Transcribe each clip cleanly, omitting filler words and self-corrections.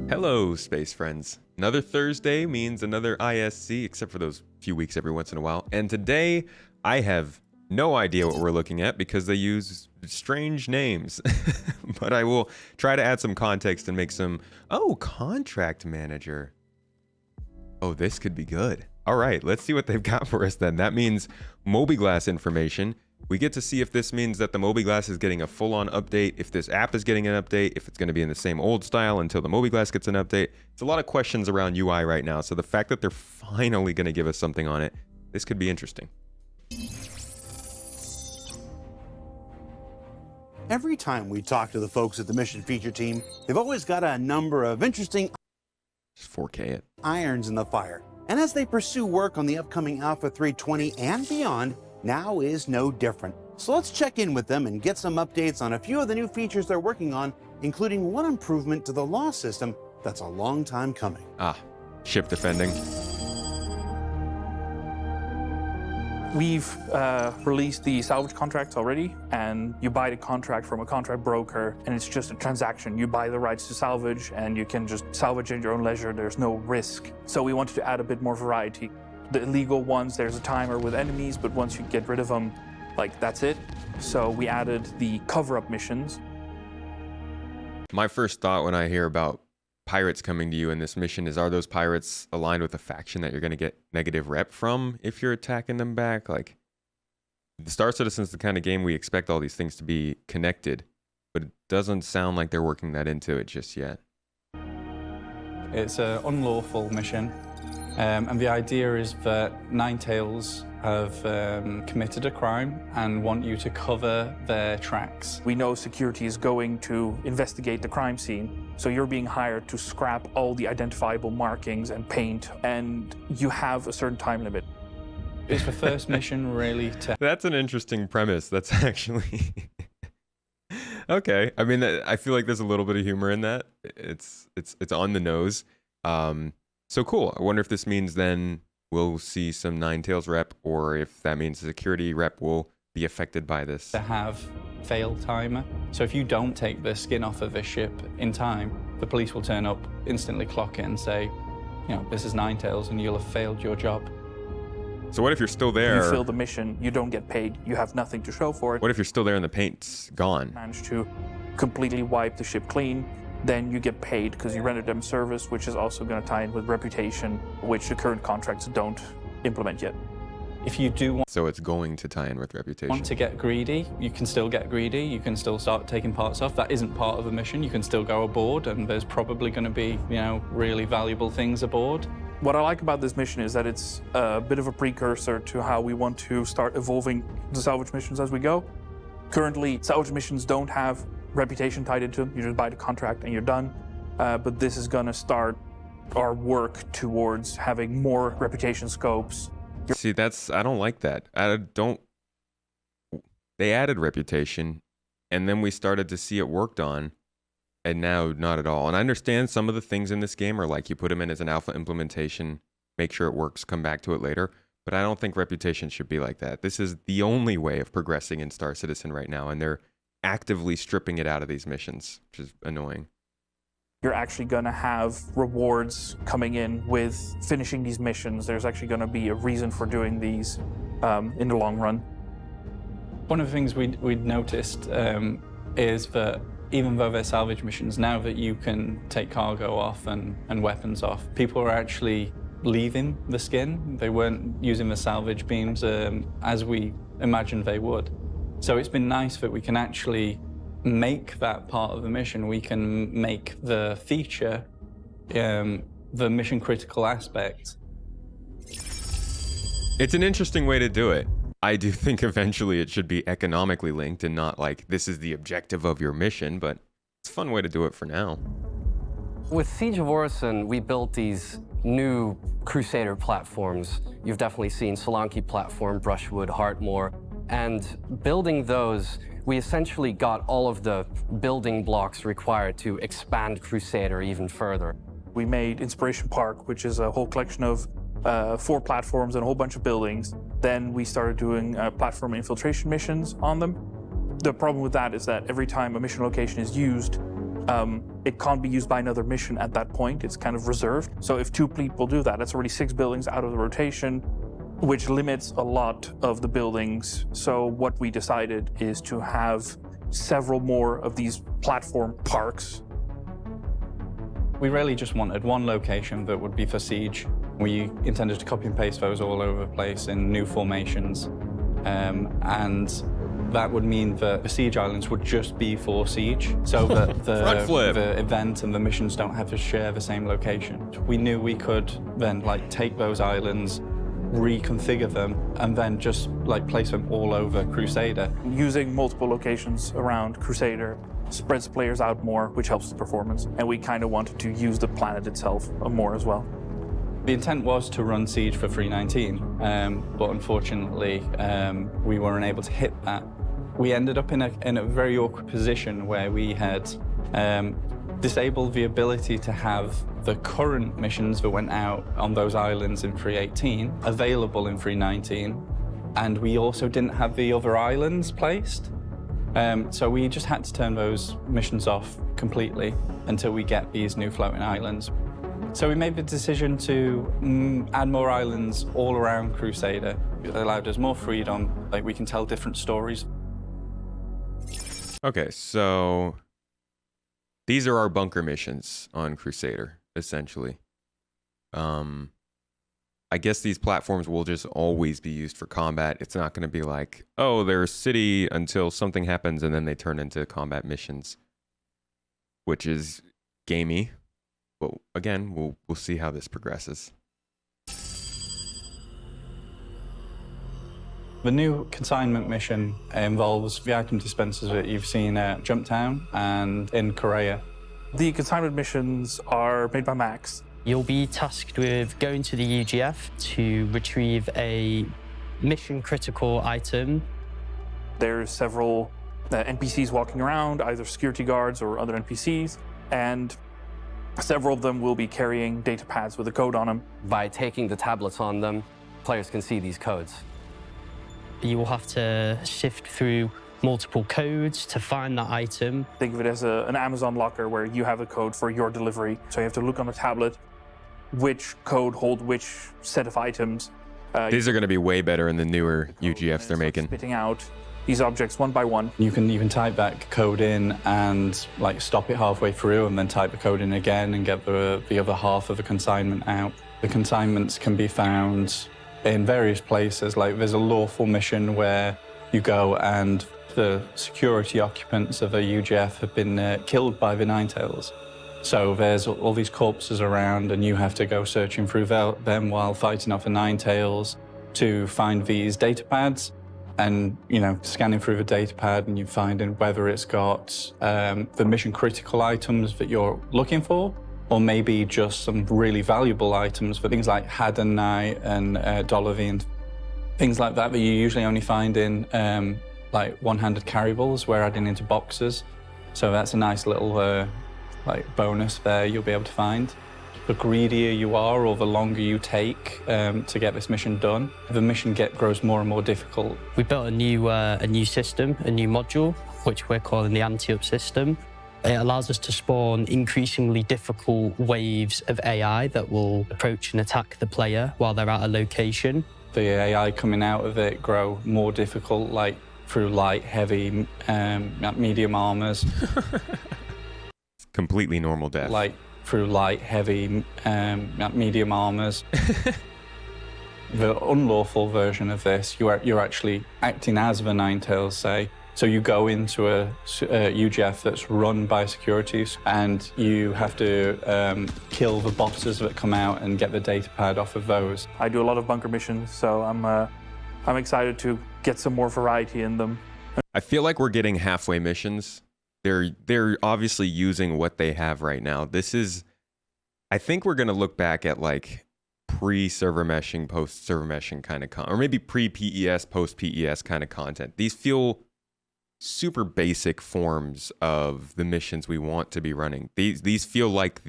Hello, space friends. Another Thursday means another ISC, except for those few weeks every once in a while. And today, I have no idea what we're looking at because they use strange names. But I will try to add some context and make some... Oh, contract manager. Oh, this could be good. All right, let's see what they've got for us then. That means mobiGlas information. We get to see if this means that the mobiGlas is getting a full-on update, if this app is getting an update, if it's going to be in the same old style until the mobiGlas gets an update. It's a lot of questions around UI right now, so the fact that they're finally going to give us something on it, this could be interesting. Every time we talk to the folks at the Mission Feature team, they've always got a number of interesting Just 4K it. irons in the fire. And as they pursue work on the upcoming Alpha 320 and beyond, now is no different. So let's check in with them and get some updates on a few of the new features they're working on, including one improvement to the law system that's a long time coming. Ah, ship defending. We've released the salvage contracts already, and you buy the contract from a contract broker, and it's just a transaction. You buy the rights to salvage, and you can just salvage at your own leisure. There's no risk. So we wanted to add a bit more variety. The illegal ones, there's a timer with enemies, but once you get rid of them, like, that's it. So we added the cover-up missions. My first thought when I hear about pirates coming to you in this mission is, are those pirates aligned with a faction that you're going to get negative rep from if you're attacking them back? Like, the Star Citizen's the kind of game we expect all these things to be connected, but it doesn't sound like they're working that into it just yet. It's an unlawful mission, and the idea is that Ninetales have committed a crime and want you to cover their tracks. We know security is going to investigate the crime scene, so you're being hired to scrap all the identifiable markings and paint, and you have a certain time limit. It's the first mission really to... That's an interesting premise. That's actually... Okay. I mean, I feel like there's a little bit of humor in that. It's on the nose. So cool. I wonder if this means then we'll see some Ninetales rep, or if that means the security rep will be affected by this. To have fail timer. So if you don't take the skin off of this ship in time, the police will turn up, instantly clock it and say, you know, this is Ninetales and you'll have failed your job. So what if you're still there? You fail the mission, you don't get paid, you have nothing to show for it. What if you're still there and the paint's gone? Manage to completely wipe the ship clean, then you get paid because you rendered them service, which is also going to tie in with reputation, which the current contracts don't implement yet. If you do So it's going to tie in with reputation. want to get greedy, you can still get greedy. You can still start taking parts off. That isn't part of a mission. You can still go aboard, and there's probably going to be, you know, really valuable things aboard. What I like about this mission is that it's a bit of a precursor to how we want to start evolving the salvage missions as we go. Currently, salvage missions don't have reputation tied into them. You just buy the contract and you're done. But this is going to start our work towards having more reputation scopes. See, I don't like that. They added reputation, and then we started to see it worked on, and now not at all. And I understand some of the things in this game are like you put them in as an alpha implementation, make sure it works, come back to it later. But I don't think reputation should be like that. This is the only way of progressing in Star Citizen right now, and they're actively stripping it out of these missions, which is annoying. You're actually going to have rewards coming in with finishing these missions. There's actually going to be a reason for doing these in the long run. One of the things we'd noticed is that even though they're salvage missions, now that you can take cargo off and weapons off, people are actually leaving the skin. They weren't using the salvage beams as we imagined they would. So it's been nice that we can actually make that part of the mission. We can make the feature the mission critical aspect. It's an interesting way to do it. I do think eventually it should be economically linked and not like this is the objective of your mission, but it's a fun way to do it for now. With Siege of Orison, we built these new Crusader platforms. You've definitely seen Solanke platform, Brushwood, Heartmoor, and building those, we essentially got all of the building blocks required to expand Crusader even further. We made Inspiration Park, which is a whole collection of 4 platforms and a whole bunch of buildings. Then we started doing platform infiltration missions on them. The problem with that is that every time a mission location is used, It can't be used by another mission at that point. It's kind of reserved. So if 2 people do that, that's already 6 buildings out of the rotation, which limits a lot of the buildings. So what we decided is to have several more of these platform parks. We really just wanted one location that would be for siege. We intended to copy and paste those all over the place in new formations. And that would mean that the siege islands would just be for siege, so that the event and the missions don't have to share the same location. We knew we could then take those islands, reconfigure them, and then just place them all over Crusader. Using multiple locations around Crusader spreads players out more, which helps the performance. And we kind of wanted to use the planet itself more as well. The intent was to run Siege for 319, but unfortunately, we weren't able to hit that. We ended up in a very awkward position where we had disabled the ability to have the current missions that went out on those islands in 318 available in 319, and we also didn't have the other islands placed. So we just had to turn those missions off completely until we get these new floating islands. So we made the decision to add more islands all around Crusader. It allowed us more freedom, we can tell different stories. Okay, so these are our bunker missions on Crusader, essentially. I guess these platforms will just always be used for combat. It's not going to be like, oh, they're a city until something happens and then they turn into combat missions, which is gamey. But again, we'll see how this progresses. The new Consignment mission involves the item dispensers that you've seen at Jumptown and in Korea. The Consignment missions are made by Max. You'll be tasked with going to the UGF to retrieve a mission-critical item. There's several NPCs walking around, either security guards or other NPCs, and several of them will be carrying data pads with a code on them. By taking the tablets on them, players can see these codes. You will have to sift through multiple codes to find that item. Think of it as an Amazon locker where you have a code for your delivery. So you have to look on the tablet which code hold which set of items. These are going to be way better in the newer UGFs they're making. Spitting out these objects one by one. You can even type that code in and stop it halfway through and then type the code in again and get the other half of the consignment out. The consignments can be found in various places. There's a lawful mission where you go and the security occupants of a UGF have been killed by the Ninetails. So there's all these corpses around and you have to go searching through them while fighting off the Ninetails to find these data pads. And, scanning through the data pad and you finding whether it's got the mission critical items that you're looking for, or maybe just some really valuable items for things like Haddonite and Dolavi and things like that you usually only find in one-handed carryables we're adding into boxes. So that's a nice little bonus there you'll be able to find. The greedier you are or the longer you take to get this mission done, the mission grows more and more difficult. We built a new system, a new module, which we're calling the anti-up system. It allows us to spawn increasingly difficult waves of AI that will approach and attack the player while they're at a location. The AI coming out of it grow more difficult, through light, heavy, medium armors. It's completely normal death. Through light, heavy, medium armors. The unlawful version of this, you're actually acting as the Ninetails, say. So you go into a UGF that's run by securities and you have to kill the bosses that come out and get the data pad off of those. I do a lot of bunker missions, so I'm excited to get some more variety in them. I feel like we're getting halfway missions. They're obviously using what they have right now. I think we're going to look back at pre-server meshing, post-server meshing kind of or maybe pre-PES, post-PES kind of content. These feel super basic forms of the missions we want to be running. These feel like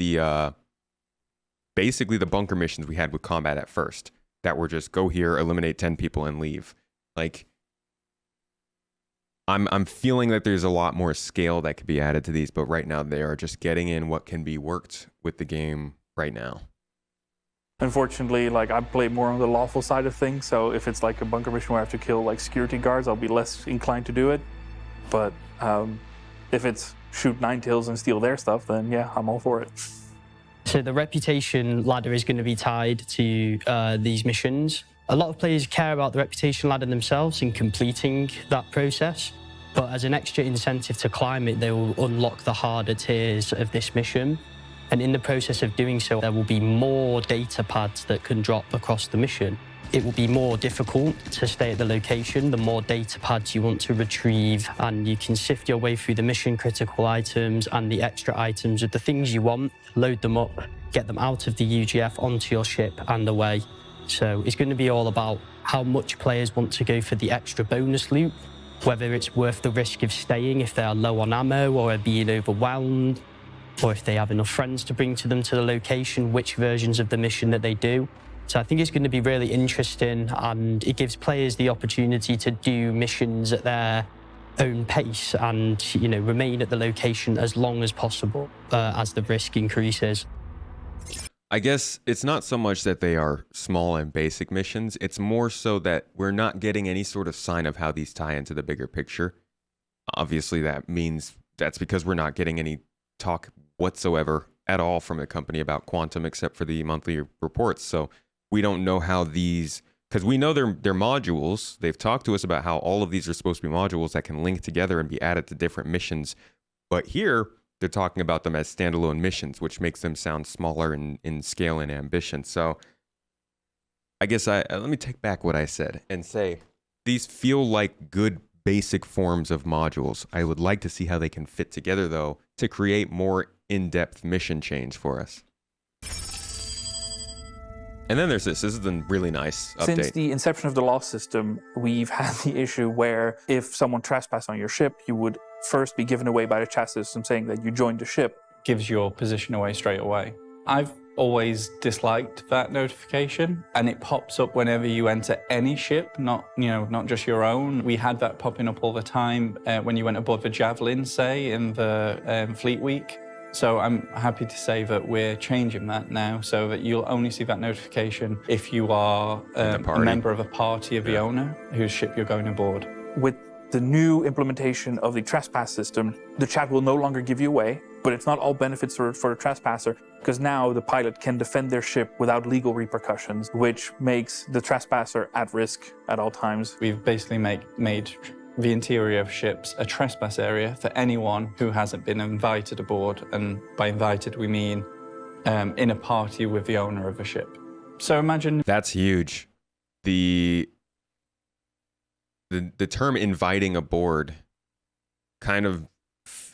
basically the bunker missions we had with combat at first, that were just go here, eliminate 10 people and leave. I'm feeling that there's a lot more scale that could be added to these, but right now they are just getting in what can be worked with the game right now. Unfortunately, like I play more on the lawful side of things, so if it's like a bunker mission where I have to kill like security guards, I'll be less inclined to do it. But if it's shoot 9 tails and steal their stuff, then yeah, I'm all for it. So the reputation ladder is going to be tied to these missions. A lot of players care about the reputation ladder themselves in completing that process, but as an extra incentive to climb it, they will unlock the harder tiers of this mission. And in the process of doing so, there will be more data pads that can drop across the mission. It will be more difficult to stay at the location the more data pads you want to retrieve, and you can sift your way through the mission critical items and the extra items of the things you want, load them up, get them out of the UGF onto your ship and away. So it's going to be all about how much players want to go for the extra bonus loot, whether it's worth the risk of staying if they are low on ammo or are being overwhelmed, or if they have enough friends to bring to them to the location, which versions of the mission that they do. So I think it's going to be really interesting, and it gives players the opportunity to do missions at their own pace and, you know, remain at the location as long as possible as the risk increases. I guess it's not so much that they are small and basic missions. It's more so that we're not getting any sort of sign of how these tie into the bigger picture. Obviously, that means that's because we're not getting any talk whatsoever at all from the company about Quantum, except for the monthly reports. So we don't know how these, because we know they're modules. They've talked to us about how all of these are supposed to be modules that can link together and be added to different missions. But here, they're talking about them as standalone missions, which makes them sound smaller in scale and ambition. So I guess let me take back what I said and say these feel like good basic forms of modules. I would like to see how they can fit together, though, to create more in-depth mission chains for us. And then there's this. This is a really nice update. Since the inception of the loss system, we've had the issue where if someone trespassed on your ship, you would first be given away by the chat system saying that you joined the ship. Gives your position away straight away. I've always disliked that notification, and it pops up whenever you enter any ship, not just your own. We had that popping up all the time when you went above the Javelin, say, in the Fleet Week. So I'm happy to say that we're changing that now so that you'll only see that notification if you are a member of a party of the owner whose ship you're going aboard. With the new implementation of the trespass system, the chat will no longer give you away, but it's not all benefits for the trespasser, because now the pilot can defend their ship without legal repercussions, which makes the trespasser at risk at all times. We've basically made the interior of ships a trespass area for anyone who hasn't been invited aboard, and by invited we mean in a party with the owner of a ship. So imagine... That's huge. The term inviting aboard kind of,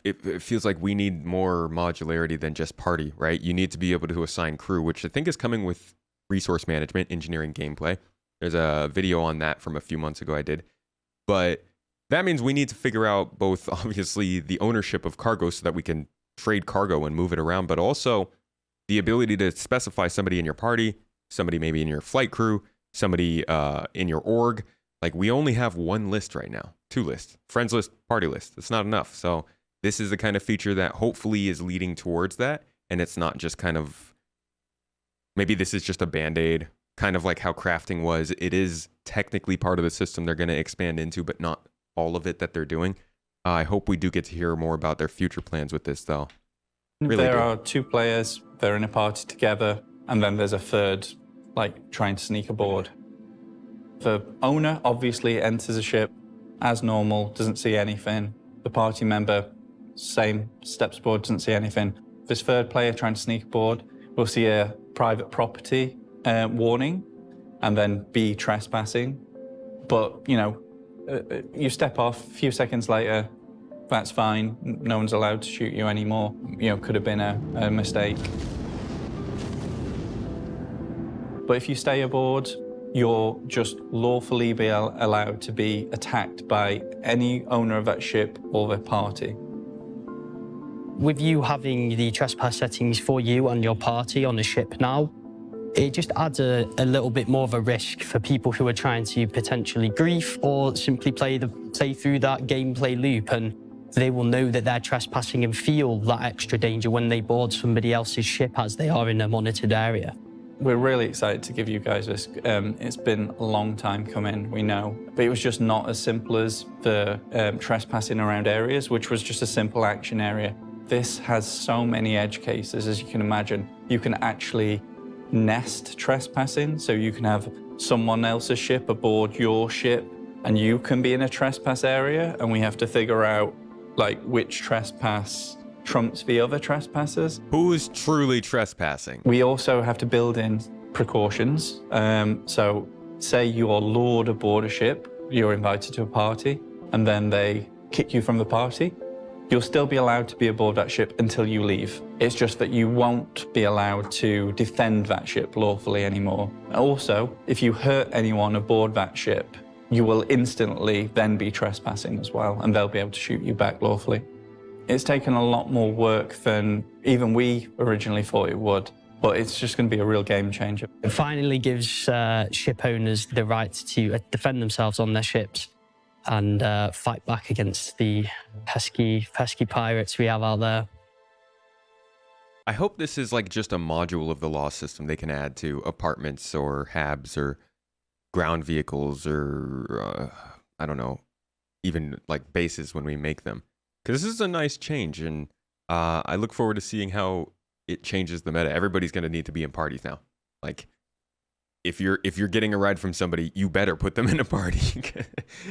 it feels like we need more modularity than just party, right? You need to be able to assign crew, which I think is coming with resource management, engineering gameplay. There's a video on that from a few months ago I did. But that means we need to figure out both, obviously, the ownership of cargo so that we can trade cargo and move it around, but also the ability to specify somebody in your party, somebody maybe in your flight crew, somebody in your org. Like, we only have one list right now, 2 lists, friends list, party list. It's not enough. So this is the kind of feature that hopefully is leading towards that. And it's not just kind of, maybe this is just a Band-Aid, kind of like how crafting was. It is technically part of the system they're going to expand into, but not all of it that they're doing. I hope we do get to hear more about their future plans with this, though. Really there are 2 players, they're in a party together, and then there's a third, like, trying to sneak aboard. The owner obviously enters a ship as normal, doesn't see anything. The party member, same, steps aboard, doesn't see anything. This third player trying to sneak aboard will see a private property warning and then be trespassing. But, you know, you step off, a few seconds later, that's fine. No one's allowed to shoot you anymore. You know, could have been a mistake. But if you stay aboard, you're just lawfully be allowed to be attacked by any owner of that ship or their party. With you having the trespass settings for you and your party on a ship now, It just adds a little bit more of a risk for people who are trying to potentially grief or simply play through that gameplay loop, and they will know that they're trespassing and feel that extra danger when they board somebody else's ship as they are in a monitored area. We're really excited to give you guys this. It's been a long time coming, we know, but it was just not as simple as the trespassing around areas, which was just a simple action area. This has so many edge cases, as you can imagine. You can actually nest trespassing, so you can have someone else's ship aboard your ship, and you can be in a trespass area, and we have to figure out like which trespass trumps the other trespassers. Who is truly trespassing? We also have to build in precautions. So say you're lured aboard a ship, you're invited to a party, and then they kick you from the party. You'll still be allowed to be aboard that ship until you leave. It's just that you won't be allowed to defend that ship lawfully anymore. Also, if you hurt anyone aboard that ship, you will instantly then be trespassing as well, and they'll be able to shoot you back lawfully. It's taken a lot more work than even we originally thought it would, but it's just going to be a real game changer. It finally gives ship owners the right to defend themselves on their ships and fight back against the pesky pirates we have out there. I hope this is like just a module of the law system they can add to apartments or habs or ground vehicles or, I don't know, even like bases when we make them. Because this is a nice change, and I look forward to seeing how it changes the meta. Everybody's going to need to be in parties now. Like, if you're getting a ride from somebody, you better put them in a party.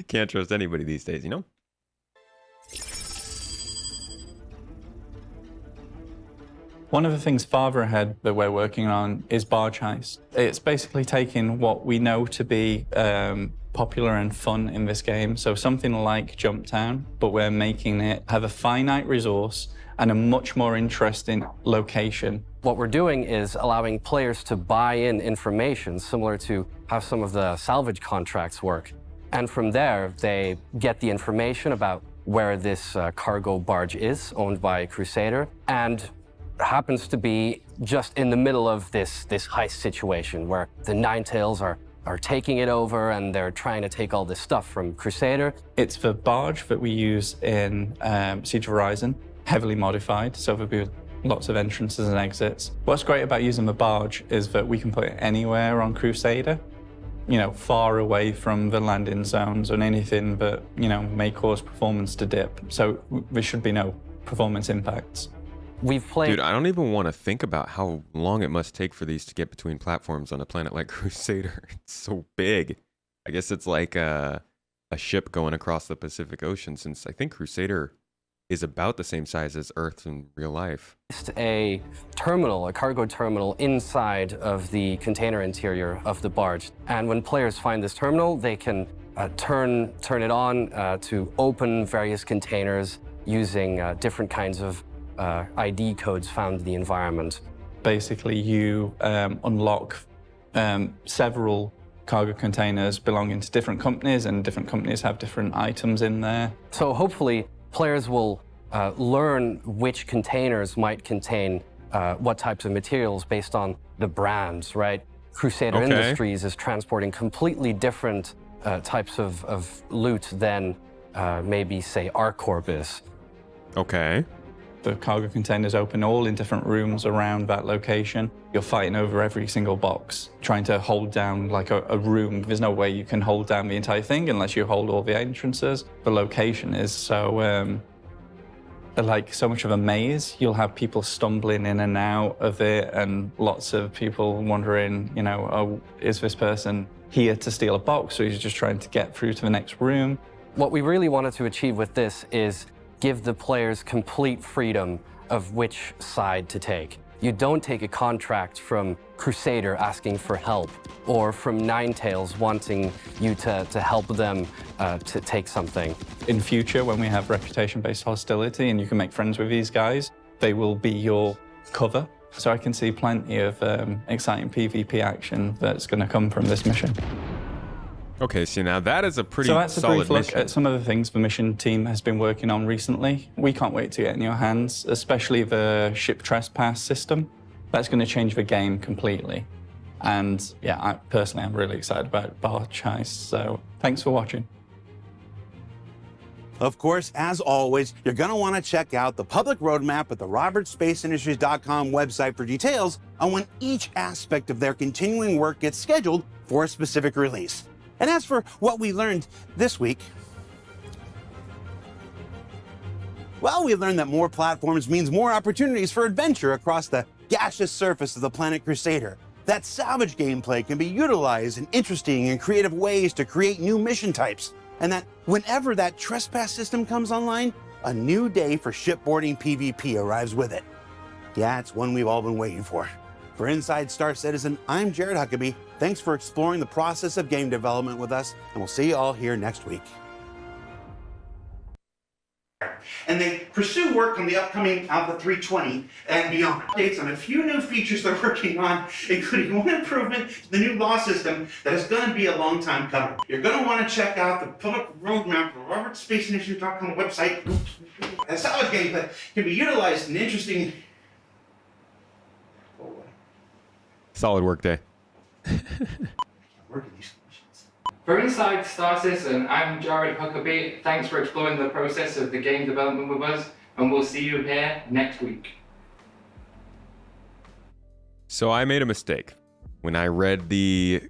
Can't trust anybody these days, you know? One of the things farther ahead that we're working on is barge heist. It's basically taking what we know to be popular and fun in this game, so something like Jump Town, but we're making it have a finite resource and a much more interesting location. What we're doing is allowing players to buy in information similar to how some of the salvage contracts work. And from there, they get the information about where this cargo barge is, owned by Crusader, and happens to be just in the middle of this heist situation where the Ninetails are taking it over and they're trying to take all this stuff from Crusader. It's the barge that we use in Siege of Horizon, heavily modified, so there'll be lots of entrances and exits. What's great about using the barge is that we can put it anywhere on Crusader, you know, far away from the landing zones or anything that, you know, may cause performance to dip. So there should be no performance impacts. We've played... Dude, I don't even want to think about how long it must take for these to get between platforms on a planet like Crusader. It's so big. I guess it's like a ship going across the Pacific Ocean, since I think Crusader is about the same size as Earth in real life. A terminal, a cargo terminal inside of the container interior of the barge. And when players find this terminal, they can turn it on to open various containers using different kinds of ID codes found in the environment. Basically, you unlock several cargo containers belonging to different companies, and different companies have different items in there. So hopefully, players will learn which containers might contain what types of materials based on the brands, right? Crusader Industries is transporting completely different types of loot than maybe, say, ArcCorp is. Okay. The cargo containers open all in different rooms around that location. You're fighting over every single box, trying to hold down like a room. There's no way you can hold down the entire thing unless you hold all the entrances. The location is so, like so much of a maze. You'll have people stumbling in and out of it, and lots of people wondering, you know, oh, is this person here to steal a box, or is he just trying to get through to the next room? What we really wanted to achieve with this is give the players complete freedom of which side to take. You don't take a contract from Crusader asking for help, or from Ninetails wanting you to help them to take something. In future, when we have reputation-based hostility and you can make friends with these guys, they will be your cover. So I can see plenty of exciting PvP action that's going to come from this mission. Okay, so now that is a pretty solid mission. So that's a brief look at some of the things the mission team has been working on recently. We can't wait to get in your hands, especially the ship trespass system. That's going to change the game completely. And yeah, I'm really excited about Barge Heist, so thanks for watching. Of course, as always, you're going to want to check out the public roadmap at the robertsspaceindustries.com website for details on when each aspect of their continuing work gets scheduled for a specific release. And as for what we learned this week, well, we learned that more platforms means more opportunities for adventure across the gaseous surface of the planet Crusader. That salvage gameplay can be utilized in interesting and creative ways to create new mission types. And that whenever that trespass system comes online, a new day for shipboarding PvP arrives with it. Yeah, it's one we've all been waiting for. For Inside Star Citizen, I'm Jared Huckabee. Thanks for exploring the process of game development with us, and we'll see you all here next week. And they pursue work on the upcoming Alpha 320 and beyond. Updates on a few new features they're working on, including one improvement to the new law system that is going to be a long time coming. You're going to want to check out the public roadmap on robertsspaceindustries.com website. A salvage game that can be utilized in interesting... Solid work day. Working these. For Inside Star Citizen, I'm Jared Huckabee. Thanks for exploring the process of the game development with us, and we'll see you here next week. So I made a mistake. When I read the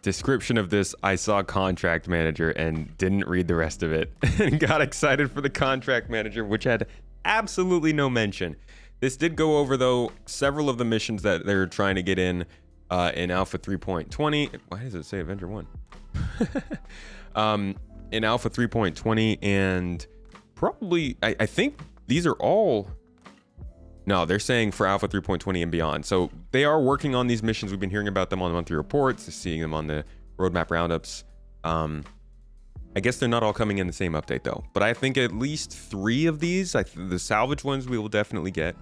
description of this, I saw contract manager and didn't read the rest of it and got excited for the contract manager, which had absolutely no mention. This did go over, though, several of the missions that they're trying to get in Alpha 3.20. Why does it say Avenger 1? In Alpha 3.20, and probably, I think these are all... No, they're saying for Alpha 3.20 and beyond. So they are working on these missions. We've been hearing about them on the monthly reports, seeing them on the roadmap roundups. I guess they're not all coming in the same update, though. But I think at least 3 of these, the salvage ones, we will definitely get.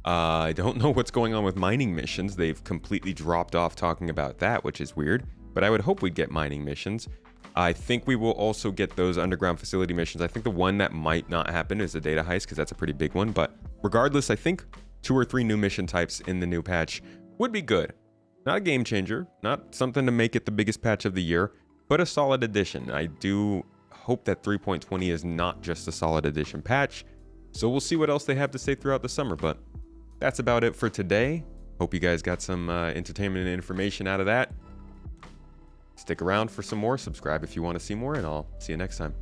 I don't know what's going on with mining missions. They've completely dropped off talking about that, which is weird. But I would hope we'd get mining missions. I think we will also get those underground facility missions. I think the one that might not happen is a data heist, because that's a pretty big one. But regardless, I think 2 or 3 new mission types in the new patch would be good. Not a game changer, not something to make it the biggest patch of the year, but a solid addition. I do hope that 3.20 is not just a solid addition patch. So we'll see what else they have to say throughout the summer. But that's about it for today. Hope you guys got some entertainment and information out of that. Stick around for some more. Subscribe if you want to see more, and I'll see you next time.